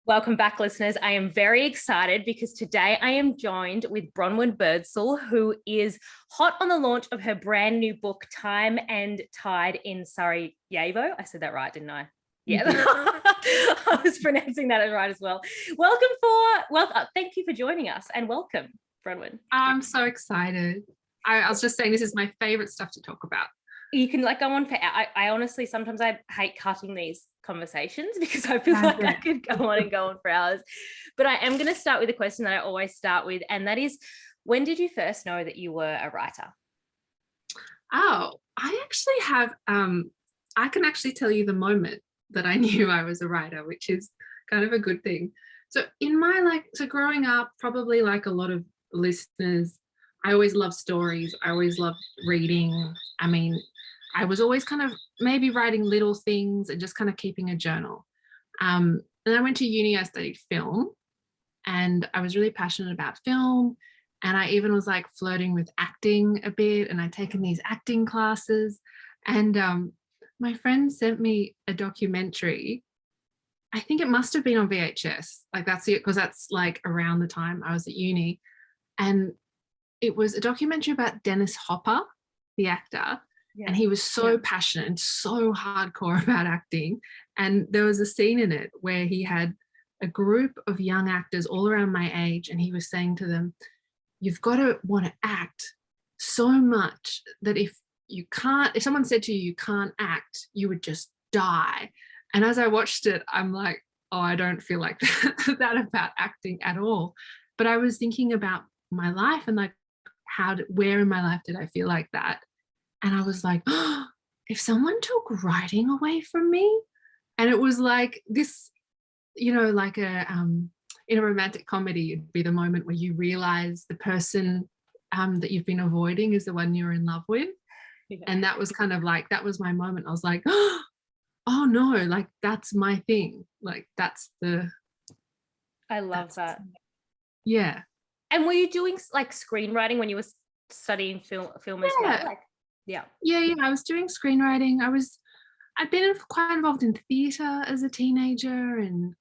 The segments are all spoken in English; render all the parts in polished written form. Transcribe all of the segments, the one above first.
Welcome back, listeners. I am very excited because today I am joined with Bronwyn Birdsall, who is hot on the launch of her brand new book, Time and Tide in Sarajevo. I said that right, didn't I? Yeah, I was pronouncing that right as well. Thank you for joining us and welcome, Bronwyn. I'm so excited. I was just saying this is my favorite stuff to talk about. You can go on for, I honestly, sometimes I hate cutting these conversations because I feel like I could go on for hours. But I am going to start with a question that I always start with, and that is, when did you first know that you were a writer? Oh, I actually have, I can actually tell you the moment that I knew I was a writer, which is kind of a good thing. So in my growing up, probably like a lot of listeners, I always loved stories. I always loved reading. I mean, I was always kind of maybe writing little things and just kind of keeping a journal. And I went to uni, I studied film, and I was really passionate about film. And I even was like flirting with acting a bit, and I'd taken these acting classes. And my friend sent me a documentary. I think it must have been on VHS. Like that's it, because that's like around the time I was at uni. And it was a documentary about Dennis Hopper, the actor. Yeah. And he was so passionate and so hardcore about acting. And there was a scene in it where he had a group of young actors all around my age, and he was saying to them, you've got to want to act so much that if someone said to you can't act, you would just die. And as I watched it, I'm like, oh, I don't feel like that about acting at all. But I was thinking about my life and like, where in my life did I feel like that? And I was like, oh, if someone took writing away from me, and it was like this, like in a romantic comedy, it'd be the moment where you realize the person that you've been avoiding is the one you're in love with. Yeah. And that was kind of like, that was my moment. I was like, oh no, like that's my thing. Like I love that. Yeah. And were you doing like screenwriting when you were studying film as well? Yeah, I was doing screenwriting. I'd been quite involved in theatre as a teenager, and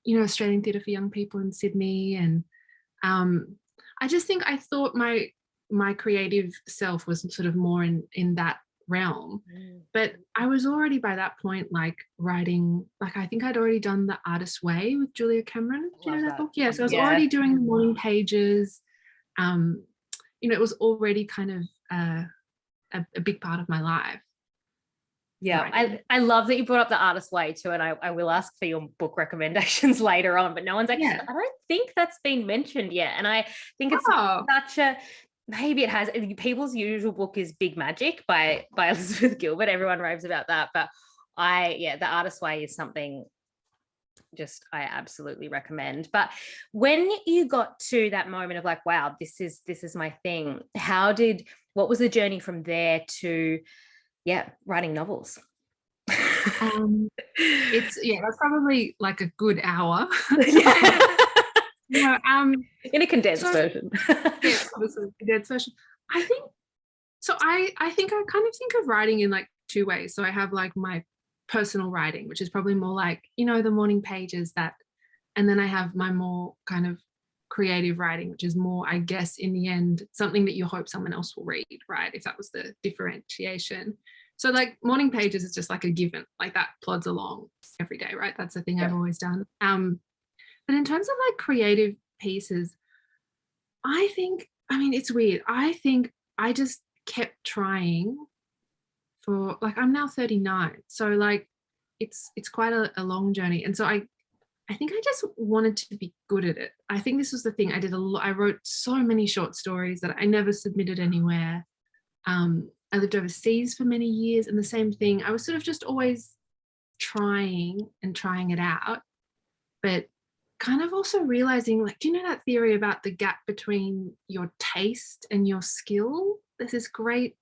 Australian Theatre for Young People in Sydney. And I just think I thought my creative self was sort of more in that realm. But I was already by that point like writing, like I think I'd already done The Artist's Way with Julia Cameron. Do you know that book? Yeah, so I was already doing the morning pages. It was already kind of a big part of my life. Yeah, I love that you brought up The Artist's Way too, and I will ask for your book recommendations later on, but no one's actually, I don't think that's been mentioned yet. And I think it's maybe it has. People's usual book is Big Magic by Elizabeth Gilbert. Everyone raves about that, but The Artist's Way is something just I absolutely recommend. But when you got to that moment of like, wow, this is my thing, what was the journey from there to writing novels? That's probably like a good hour. In a condensed version. Obviously a condensed version. I think I kind of think of writing in like two ways. So I have like my personal writing, which is probably more like, the morning pages and then I have my more kind of creative writing, which is more, I guess, in the end, something that you hope someone else will read, right? If that was the differentiation. So like morning pages is just like a given, like that plods along every day, right? That's the thing I've always done. But in terms of like creative pieces, it's weird. I think I just kept trying for like, I'm now 39. So like, it's quite a long journey. And so I think I just wanted to be good at it. I think this was the thing. I wrote so many short stories that I never submitted anywhere. I lived overseas for many years, and the same thing. I was sort of just always trying it out, but kind of also realizing, like, do you know that theory about the gap between your taste and your skill? There's this great.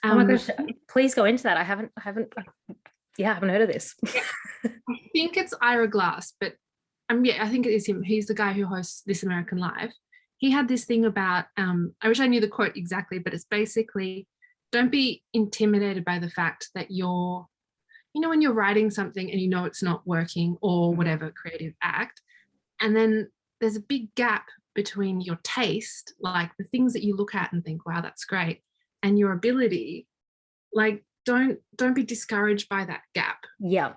Oh my gosh! Please go into that. I haven't heard of this. I think it's Ira Glass, but I think it is him. He's the guy who hosts This American Life. He had this thing about, I wish I knew the quote exactly, but it's basically, don't be intimidated by the fact that you're you know, when you're writing something and you know it's not working or whatever creative act, and then there's a big gap between your taste, like the things that you look at and think, wow, that's great, and your ability, like don't be discouraged by that gap. Yeah.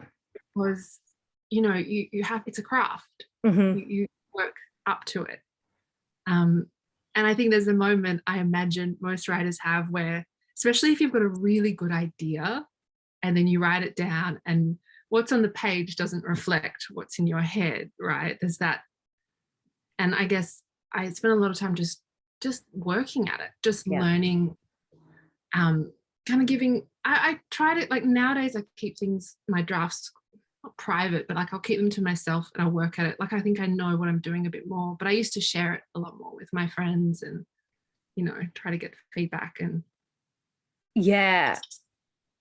Because, you know, you have, it's a craft. You work up to it. And I think there's a moment I imagine most writers have where, especially if you've got a really good idea and then you write it down and what's on the page doesn't reflect what's in your head, right? There's that. And I guess I spent a lot of time just working at it, just learning, kind of giving, I tried it, like nowadays I keep things, my drafts, not private, but like I'll keep them to myself and I'll work at it. Like I think I know what I'm doing a bit more, but I used to share it a lot more with my friends and, you know, try to get feedback. And yeah,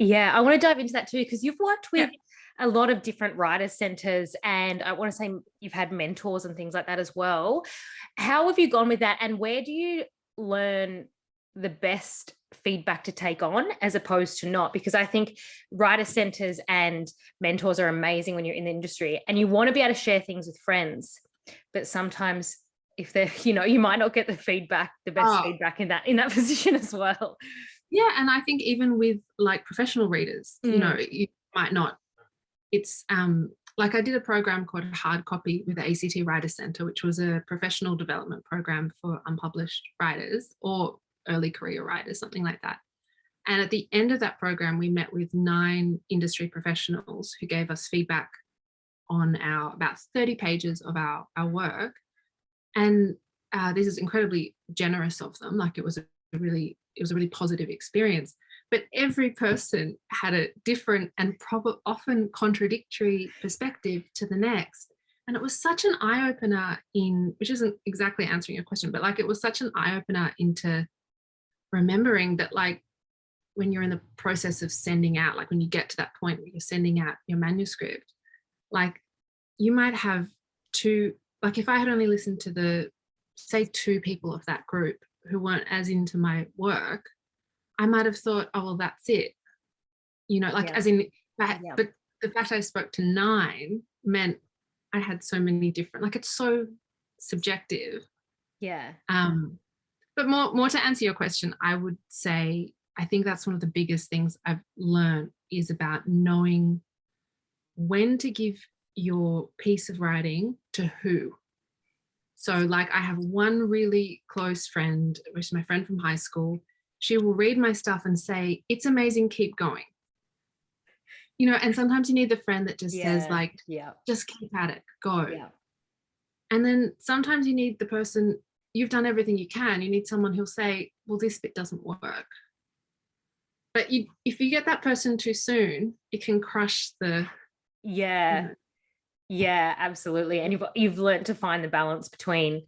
I want to dive into that too, because you've worked with a lot of different writers centers, and I want to say you've had mentors and things like that as well. How have you gone with that, and where do you learn the best feedback to take on as opposed to not? Because I think writer centers and mentors are amazing when you're in the industry and you want to be able to share things with friends, but sometimes if they're, you know, you might not get the feedback, the best feedback in that position as well. Yeah, and I think even with like professional readers, you know, you might not. It's like I did a program called Hard Copy with the ACT Writer Centre, which was a professional development program for unpublished writers or early career writers, something like that. And at the end of that program, we met with 9 industry professionals who gave us feedback on our about 30 pages of our work. And this is incredibly generous of them. Like it was a really positive experience. But every person had a different and often contradictory perspective to the next. And it was such an eye-opener which isn't exactly answering your question, but like it was such an eye-opener into remembering that, like, when you're in the process of sending out, like when you get to that point where you're sending out your manuscript, like you might have 2, like if I had only listened to say 2 people of that group who weren't as into my work, I might have thought, oh, well, that's it. You know, like as in, but the fact I spoke to 9 meant I had so many different, like it's so subjective. Yeah. But more to answer your question, I would say, I think that's one of the biggest things I've learned is about knowing when to give your piece of writing to who. So like I have one really close friend, which is my friend from high school. She will read my stuff and say, it's amazing, keep going. You know, and sometimes you need the friend that just says like, just keep at it, go. Yeah. And then sometimes you need the person, you've done everything you can. You need someone who'll say, well, this bit doesn't work. But if you get that person too soon, it can crush the... Yeah, absolutely. And you've learned to find the balance between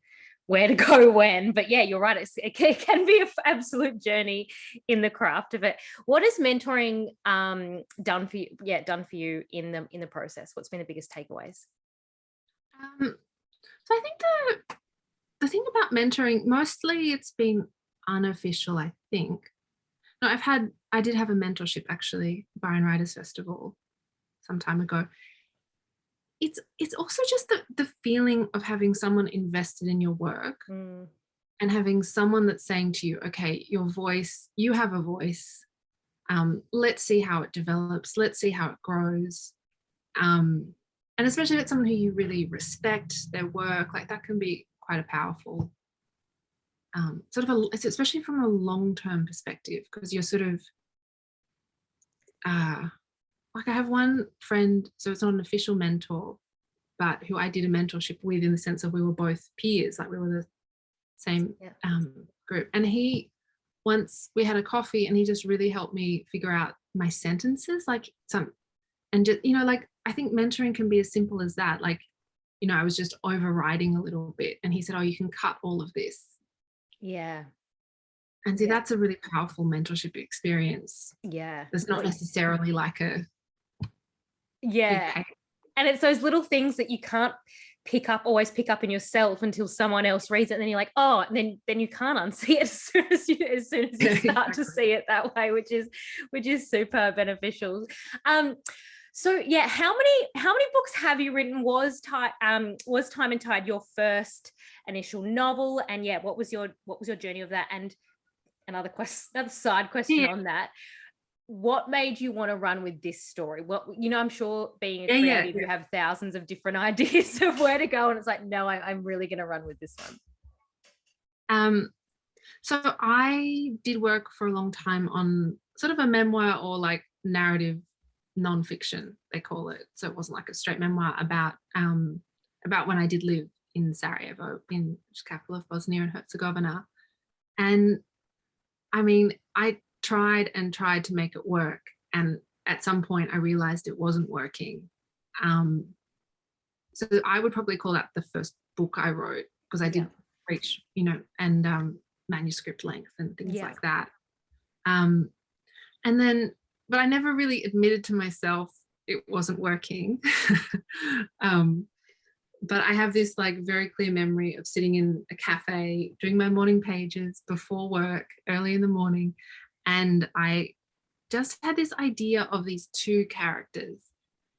where to go when. But yeah, you're right. It can be an absolute journey in the craft of it. What has mentoring done for you? Yeah, done for you in the process? What's been the biggest takeaways? So I think the thing about mentoring, mostly it's been unofficial, I think. No, I did have a mentorship actually, Byron Writers Festival some time ago. It's also just the feeling of having someone invested in your work and having someone that's saying to you, okay, you have a voice. Let's see how it develops. Let's see how it grows. And especially if it's someone who you really respect their work, like that can be quite a powerful it's especially from a long-term perspective, because you're sort of like I have one friend, so it's not an official mentor, but who I did a mentorship with in the sense of we were both peers, like we were the same group. And once we had a coffee and he just really helped me figure out my sentences, and just, you know, like I think mentoring can be as simple as that. Like, you know, I was just overriding a little bit and he said, oh, you can cut all of this. Yeah. And see, that's a really powerful mentorship experience. Yeah. It's not necessarily like a... Yeah. And it's those little things that you can't always pick up in yourself until someone else reads it, and then you're like, oh, and then you can't unsee it as soon as you start to see it that way, which is super beneficial. So yeah, how many books have you written? Was Time and Tide your first initial novel? And yeah, what was your journey of that? And another side question on that. What made you want to run with this story? What, I'm sure being a creative, you have thousands of different ideas of where to go, and it's like, no, I'm really going to run with this one. So I did work for a long time on sort of a memoir, or like narrative nonfiction, they call it. So it wasn't like a straight memoir about when I did live in Sarajevo, in the capital of Bosnia and Herzegovina. And I mean, I tried to make it work, and at some point I realized it wasn't working. So I would probably call that the first book I wrote, because I did reach, and manuscript length and things like that. And then, but I never really admitted to myself it wasn't working. But I have this like very clear memory of sitting in a cafe doing my morning pages before work, early in the morning, and I just had this idea of these two characters,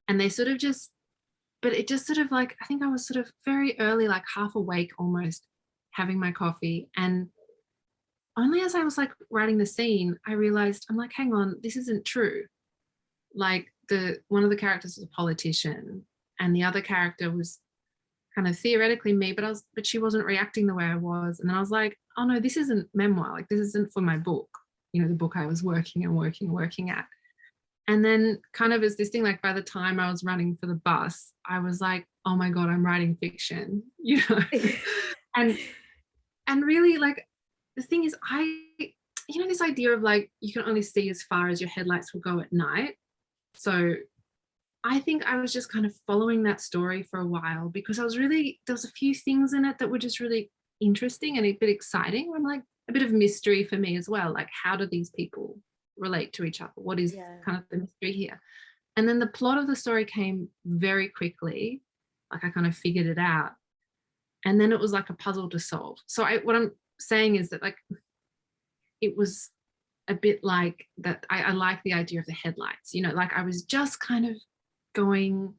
and they sort of just, but it just sort of like, I think I was sort of very early, like half awake almost, having my coffee, and only as I was like writing the scene, I realized, I'm like, hang on, this isn't true. Like one of the characters was a politician, and the other character was kind of theoretically me, but she wasn't reacting the way I was. And then I was like, oh no, this isn't memoir. Like, this isn't for my book, the book I was working at. And then kind of as this thing, like by the time I was running for the bus, I was like, oh my God, I'm writing fiction, and really, like, the thing is, this idea of like, you can only see as far as your headlights will go at night. So I think I was just kind of following that story for a while, because there was a few things in it that were just really interesting and a bit exciting. I'm like, a bit of mystery for me as well. Like, how do these people relate to each other? What is kind of the mystery here? And then the plot of the story came very quickly. Like, I kind of figured it out. And then it was like a puzzle to solve. So what I'm saying is that, like, it was a bit like that. I like the idea of the headlights, like I was just kind of going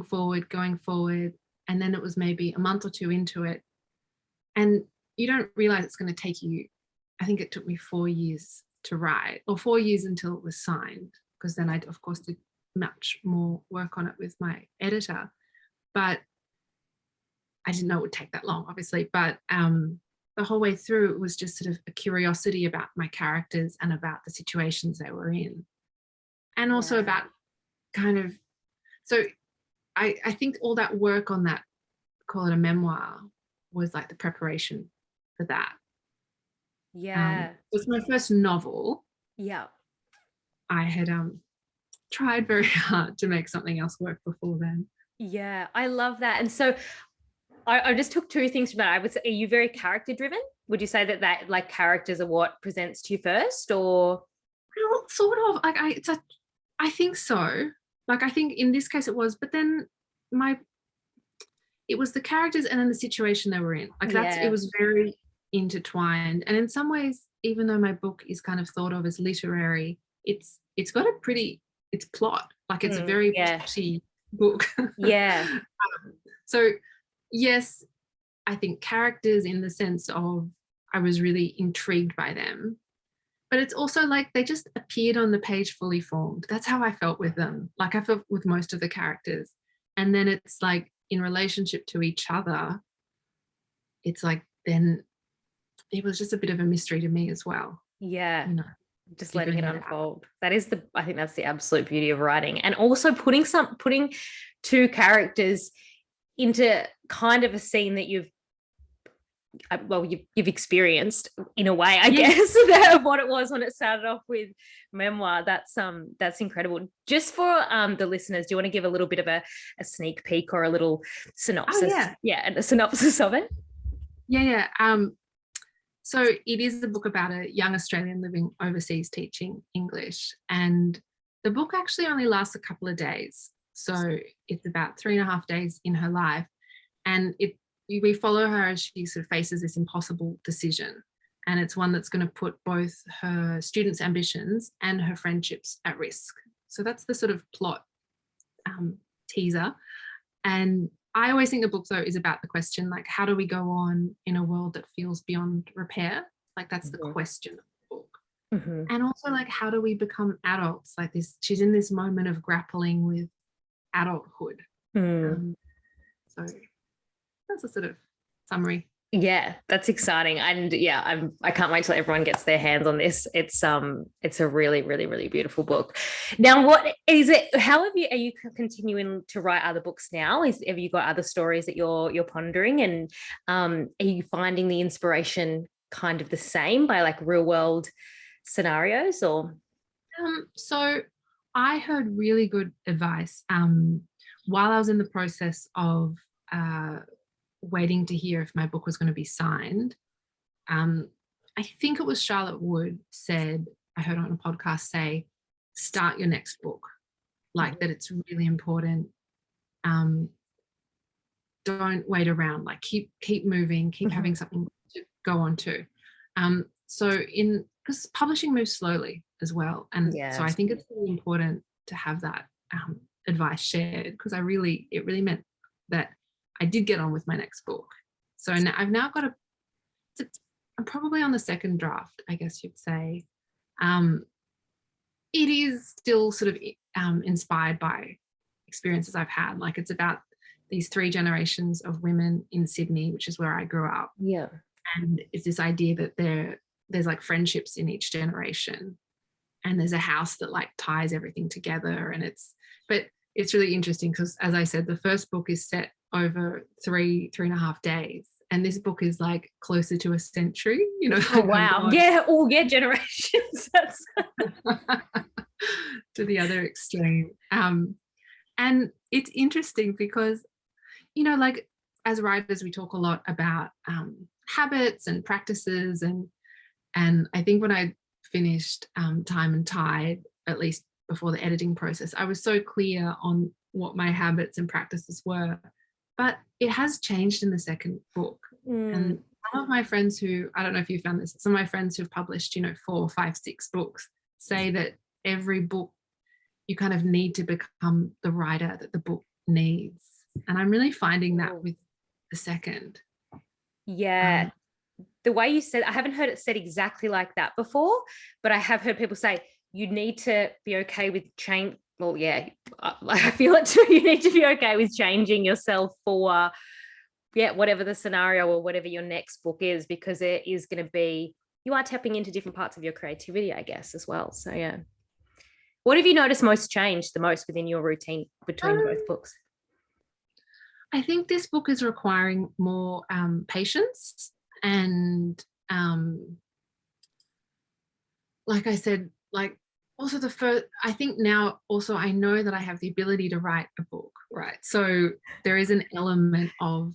forward. And then it was maybe a month or two into it, and you don't realize it's going to take you, I think it took me 4 years to write, or 4 years until it was signed, because then I, of course, did much more work on it with my editor. But I didn't know it would take that long, obviously. But the whole way through, it was just sort of a curiosity about my characters and about the situations they were in, and also about kind of, so I think all that work on that, call it a memoir, was like the preparation for that. It was my first novel. I had tried very hard to make something else work before then. I love that. And so I just took two things from that. Are you very character driven? Would you say that like characters are what presents to you first, or? Well, sort of. Like, I think so. Like, I think in this case it was, but then it was the characters and then the situation they were in. Like, it was very intertwined. And in some ways, even though my book is kind of thought of as literary, it's got it's plot. Like, it's a very plotty book. So yes, I think characters in the sense of I was really intrigued by them, but it's also like they just appeared on the page fully formed. That's how I felt with them. Like, I felt with most of the characters. And then it's like, in relationship to each other, it's like, then it was just a bit of a mystery to me as well. Just letting it unfold. I think that's the absolute beauty of writing. And also putting two characters into kind of a scene that you've experienced in a way, I guess, of what it was when it started off with memoir. That's incredible. Just for the listeners, do you want to give a little bit of a sneak peek or a little synopsis? And a synopsis of it. So it is a book about a young Australian living overseas teaching English, and the book actually only lasts a couple of days. So it's about 3.5 days in her life, and we follow her as she sort of faces this impossible decision, and it's one that's going to put both her students' ambitions and her friendships at risk. So that's the sort of plot teaser. And I always think the book, though, is about the question, like, how do we go on in a world that feels beyond repair? Like, that's the question of the book. And also, like, how do we become adults? Like this, she's in this moment of grappling with adulthood. So that's a sort of summary. Yeah, that's exciting. And yeah, I can't wait till everyone gets their hands on this. It's a really, really, really beautiful book. Now, what is it? How are you continuing to write other books now? Have you got other stories that you're pondering? And are you finding the inspiration kind of the same by like real world scenarios or? So I heard really good advice while I was in the process of waiting to hear if my book was going to be signed. I think it was Charlotte Wood said, I heard on a podcast say, start your next book, like that it's really important. Don't wait around, like keep moving, keep having something to go on to. So because publishing moves slowly as well. And so I think it's really important to have that advice shared, because it really meant that I did get on with my next book. So I've now got I'm probably on the second draft, I guess you'd say. It is still sort of inspired by experiences I've had. Like, it's about these 3 generations of women in Sydney, which is where I grew up. Yeah. And it's this idea that there's like friendships in each generation, and there's a house that like ties everything together. And it's really interesting because, as I said, the first book is set over 3.5 days, and this book is like closer to a century, you know. Oh, wow. Yeah, generations. That's to the other extreme. And it's interesting because, you know, like as writers, we talk a lot about habits and practices, and I think when I finished Time and Tide, at least before the editing process, I was so clear on what my habits and practices were. But it has changed in the second book. And some of my friends who, I don't know if you found this, some of my friends who've published, 4, 5, 6 books say that every book you kind of need to become the writer that the book needs. And I'm really finding that with the second. Yeah. The way you said, I haven't heard it said exactly like that before, but I have heard people say you need to be okay with change. Well, yeah, I feel it too. You need to be okay with changing yourself for, whatever the scenario or whatever your next book is, because it is going to be, you are tapping into different parts of your creativity, I guess, as well. So, yeah. What have you noticed the most within your routine between both books? I think this book is requiring more patience. And like I said, like also I think now also I know that I have the ability to write a book, right? So there is an element of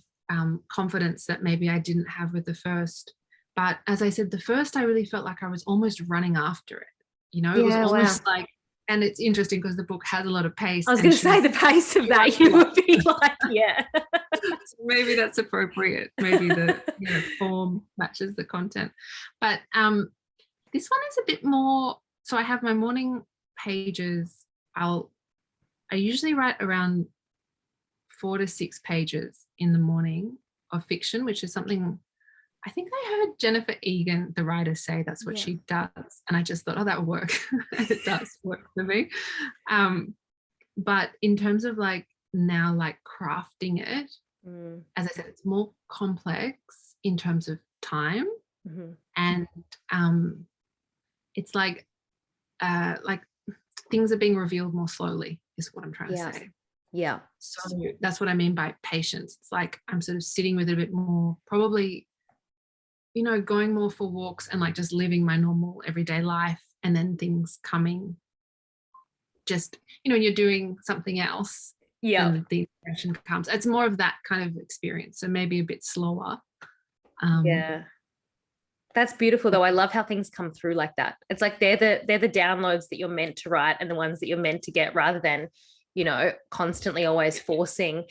confidence that maybe I didn't have with the first. But as I said, the first, I really felt like I was almost running after it. It was almost like, and it's interesting because the book has a lot of pace. I was going to say the pace of that, you would be like, yeah. So maybe that's appropriate. Maybe the form matches the content. But this one is a bit more, so I have my morning pages. I usually write around 4 to 6 pages in the morning of fiction, which is something I think I heard Jennifer Egan, the writer, say that's what she does. And I just thought, oh, that would work. It does work for me. But in terms of like now like crafting it, as I said, it's more complex in terms of time. And it's like things are being revealed more slowly is what I'm trying to say. Yeah. So that's what I mean by patience. It's like I'm sort of sitting with it a bit more, probably, going more for walks and like just living my normal everyday life, and then things coming just, when you're doing something else, then the inspiration comes. It's more of that kind of experience. So maybe a bit slower. Yeah. That's beautiful though. I love how things come through like that. It's like they're the downloads that you're meant to write and the ones that you're meant to get, rather than, constantly always forcing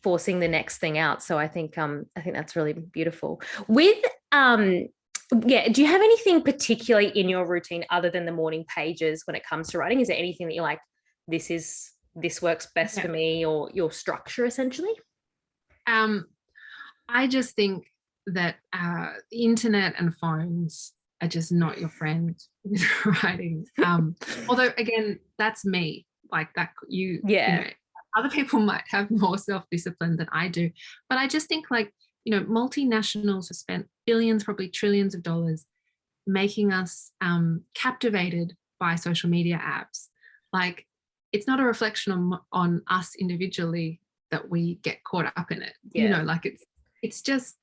the next thing out. So I think that's really beautiful. With do you have anything particularly in your routine other than the morning pages when it comes to writing? Is there anything that you're like, this is this works best for me, or your structure essentially? I just think that the internet and phones are just not your friend with writing. Although again, that's me. Like that, you know, other people might have more self-discipline than I do, but I just think, like, you know, multinationals have spent billions, probably trillions of dollars making us captivated by social media apps. Like, it's not a reflection on us individually that we get caught up in it. You know, like it's just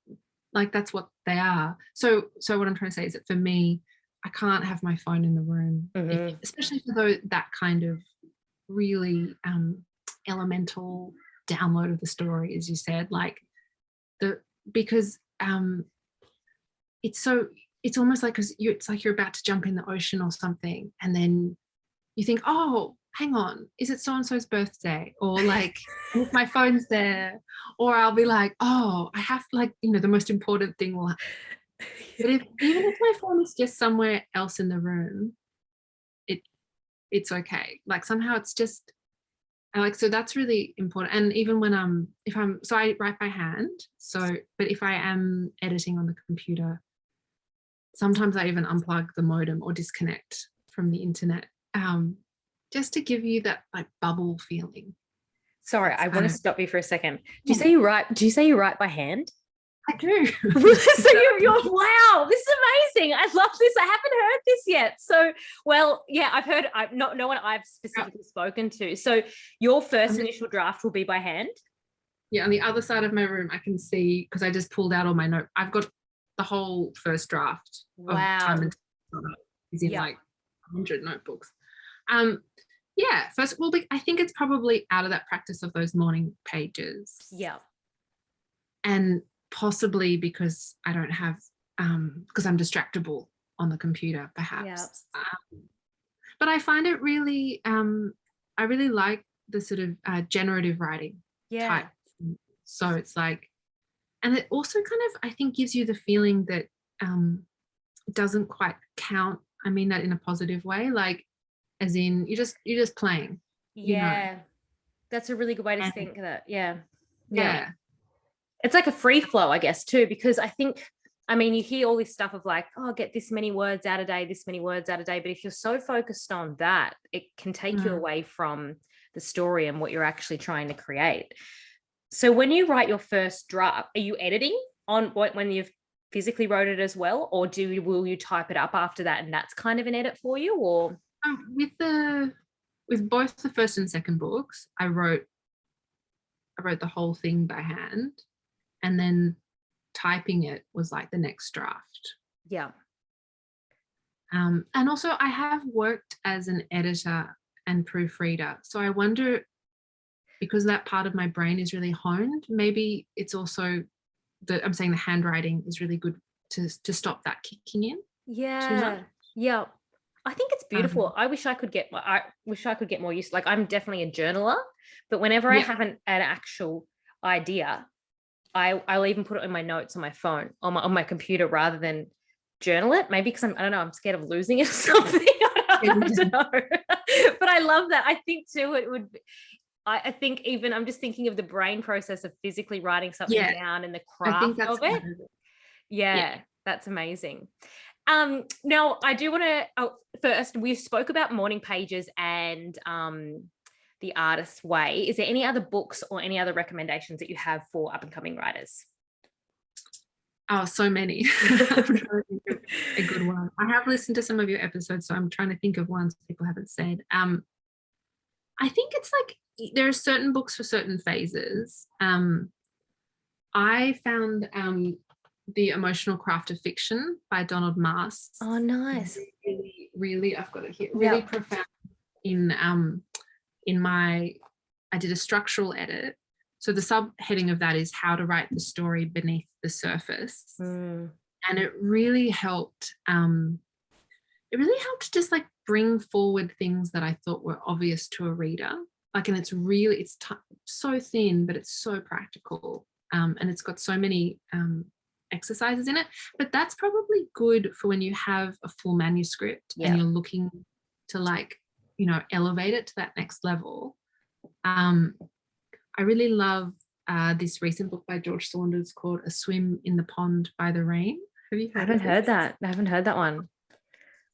like, that's what they are. So what I'm trying to say is that for me, I can't have my phone in the room, especially for that kind of really elemental download of the story, as you said, like because it's almost like, it's like you're about to jump in the ocean or something, and then you think, oh, hang on, is it so-and-so's birthday? Or like, if my phone's there, or I'll be like, oh, I have, like, you know, the most important thing will happen. But even if my phone is just somewhere else in the room, it's okay. Like, somehow it's just like, so that's really important. And even when so I write by hand, but if I am editing on the computer, sometimes I even unplug the modem or disconnect from the internet, just to give you that, like, bubble feeling. Sorry, I want to stop you for a second. Do you say you write by hand? I do. So you're wow, this is amazing. I love this. I haven't heard this yet. So, well, yeah, no one I've specifically spoken to. So your first initial draft will be by hand? Yeah, on the other side of my room, I can see, because I just pulled out all my notes. I've got the whole first draft of Time and is in like 100 notebooks. First, well, I think it's probably out of that practice of those morning pages. Yeah. And possibly because I don't have, because I'm distractible on the computer, perhaps. But I find it really, I really like the sort of generative writing type. So it's like, and it also kind of, I think, gives you the feeling that it doesn't quite count. I mean that in a positive way, like, as in you're just playing. You know? That's a really good way to think of that. Yeah. It's like a free flow, I guess, too, because I think, I mean, you hear all this stuff of like, oh, get this many words out a day, this many words out a day. But if you're so focused on that, it can take you away from the story and what you're actually trying to create. So when you write your first draft, are you editing on when you've physically wrote it as well? Or will you type it up after that and that's kind of an edit for you? Or with both the first and second books, I wrote the whole thing by hand. And then typing it was like the next draft. Yeah. And also I have worked as an editor and proofreader. So I wonder, because that part of my brain is really honed, maybe it's also I'm saying the handwriting is really good to stop that kicking in. Yeah. Yeah. I think it's beautiful. I wish I could get more use. Like, I'm definitely a journaler, but whenever I have an actual idea, I'll even put it in my notes on my phone, on my computer, rather than journal it. Maybe because I don't know, I'm scared of losing it or something. I don't know. But I love that. I think too, it would. I think even I'm just thinking of the brain process of physically writing something down and the craft of it. Yeah, that's amazing. Now I do want to first, we spoke about morning pages and The Artist's Way. Is there any other books or any other recommendations that you have for up and coming writers? Oh, so many. I'm trying to think of a good one. I have listened to some of your episodes, so I'm trying to think of ones people haven't said. I think it's like there are certain books for certain phases. I found The Emotional Craft of Fiction by Donald Maas. Oh, nice. Really, really, I've got it here. Really profound in my, I did a structural edit. So the subheading of that is how to write the story beneath the surface. And it really helped. It really helped just like bring forward things that I thought were obvious to a reader. Like, and it's so thin, but it's so practical. And it's got so many exercises in it. But that's probably good for when you have a full manuscript and you're looking to, like, you know, elevate it to that next level. I really love this recent book by George Saunders called A Swim in the Pond by the Rain. Have you heard? I haven't heard that. I haven't heard that one.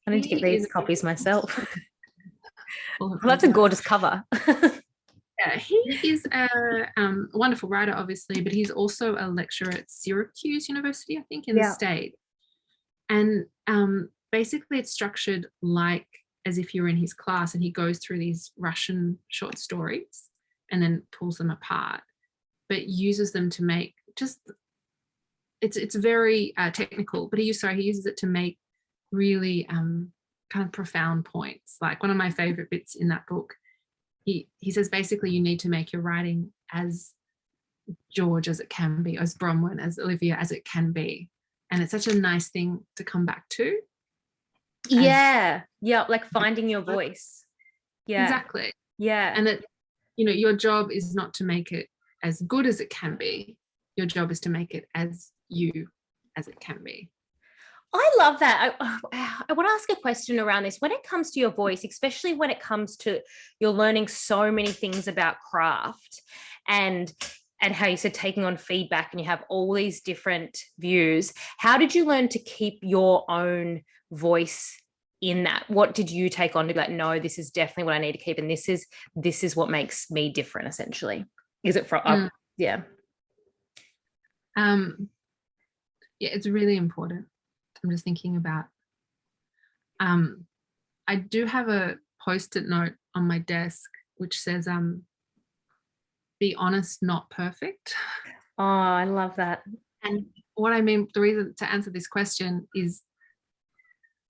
I need to get these copies myself. Well, that's a gorgeous cover. Yeah, he is a wonderful writer, obviously, but he's also a lecturer at Syracuse University, I think, in the States. And basically it's structured like as if you're in his class, and he goes through these Russian short stories and then pulls them apart, but uses them to make it's very technical, but he uses it to make really kind of profound points. Like one of my favorite bits in that book, he says basically you need to make your writing as George as it can be, as Bronwyn, as Olivia as it can be. And it's such a nice thing to come back to. Yeah, like finding your voice. Yeah, exactly. Yeah. And that, your job is not to make it as good as it can be. Your job is to make it as you as it can be. I love that. I want to ask a question around this. When it comes to your voice, especially when it comes to you're learning so many things about craft and how you said taking on feedback and you have all these different views, how did you learn to keep your own voice in that? What did you take on to be like, no, this is definitely what I need to keep, and this is what makes me different, essentially? Is it from yeah, it's really important. I'm just thinking about I do have a post-it note on my desk which says be honest, not perfect. Oh, I love that. And what I mean, the reason to answer this question is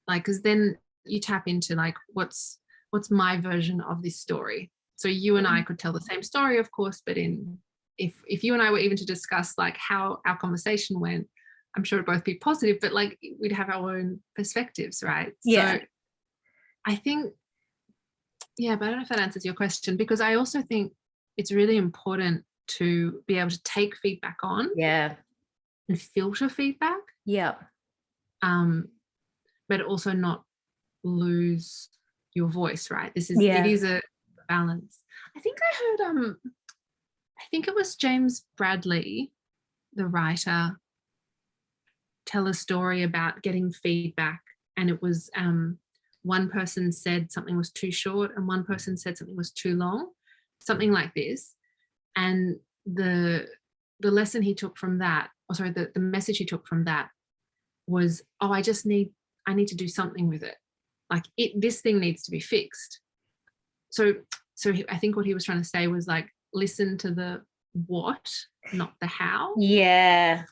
like, because then you tap into like what's my version of this story. So you and I could tell the same story, of course, but if you and I were even to discuss like how our conversation went, I'm sure it'd both be positive, but like we'd have our own perspectives, right? Yeah. So I think, but I don't know if that answers your question, because I also think it's really important to be able to take feedback on. Yeah. And filter feedback. Yeah. But also not lose your voice, right? It is a balance. I think I heard I think it was James Bradley, the writer, tell a story about getting feedback, and it was one person said something was too short and one person said something was too long, something like this. And the lesson he took from that, the message he took from that was, I need to do something with it. Like this thing needs to be fixed. So I think what he was trying to say was like, listen to the what, not the how. Yeah.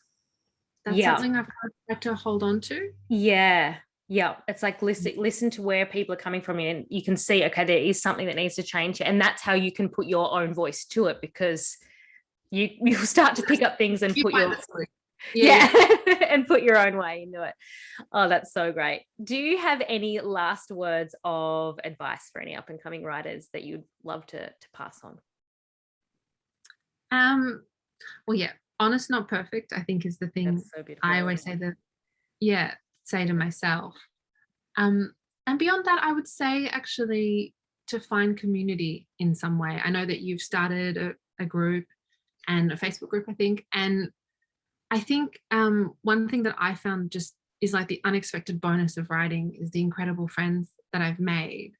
That's something I've had to hold on to. Yeah. Yeah. It's like listen to where people are coming from, and you can see, okay, there is something that needs to change. And that's how you can put your own voice to it, because you'll start to pick up things and put your and put your own way into it. Oh, that's so great. Do you have any last words of advice for any up and coming writers that you'd love to pass on? Well, honest, not perfect, I think is the thing. That's so beautiful. I always say that, say to myself. And beyond that, I would say actually to find community in some way. I know that you've started a group and a Facebook group, I think. And I think one thing that I found just is like the unexpected bonus of writing is the incredible friends that I've made.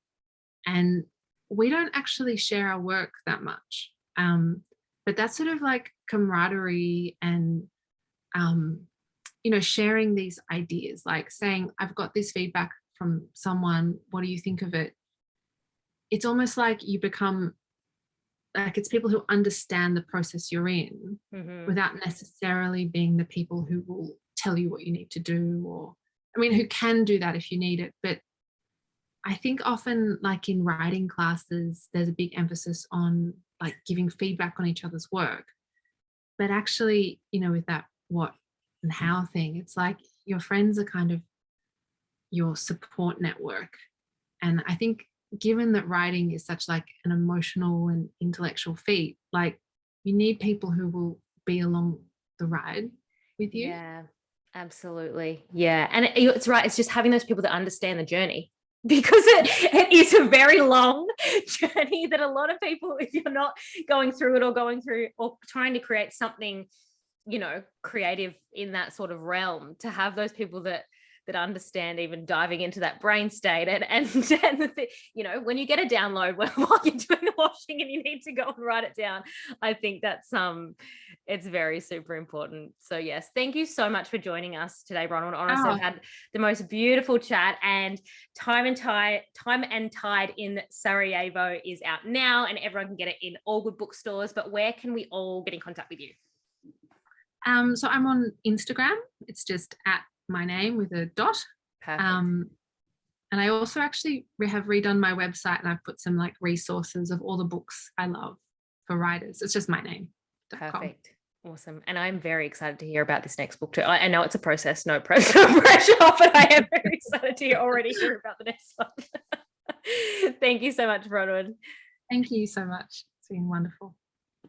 And we don't actually share our work that much. But that's sort of like camaraderie and, sharing these ideas, like saying, I've got this feedback from someone, what do you think of it? It's almost like you become like, it's people who understand the process you're in without necessarily being the people who will tell you what you need to do, or, who can do that if you need it. But I think often, like in writing classes, there's a big emphasis on like giving feedback on each other's work. But actually, with that what and how thing, it's like your friends are kind of your support network. And I think given that writing is such like an emotional and intellectual feat, like you need people who will be along the ride with you. Yeah, absolutely. Yeah. And it's right. It's just having those people that understand the journey. because it is a very long journey that a lot of people, if you're not going through it or going through or trying to create something, creative in that sort of realm, to have those people that understand even diving into that brain state and when you get a download while you're doing the washing and you need to go and write it down, I think that's it's very super important. So yes, thank you so much for joining us today, Bronwyn. Honestly, I've had the most beautiful chat, and Time and Tide in Sarajevo is out now, and everyone can get it in all good bookstores. But where can we all get in contact with you? So I'm on Instagram. It's just at my name with a dot. Perfect. And I also actually have redone my website, and I've put some like resources of all the books I love for writers. It's just my name. Perfect. Awesome. And I'm very excited to hear about this next book too. I know it's a process, no pressure, but I am very excited to already hear about the next one. Thank you so much, Bronwyn. Thank you so much. It's been wonderful.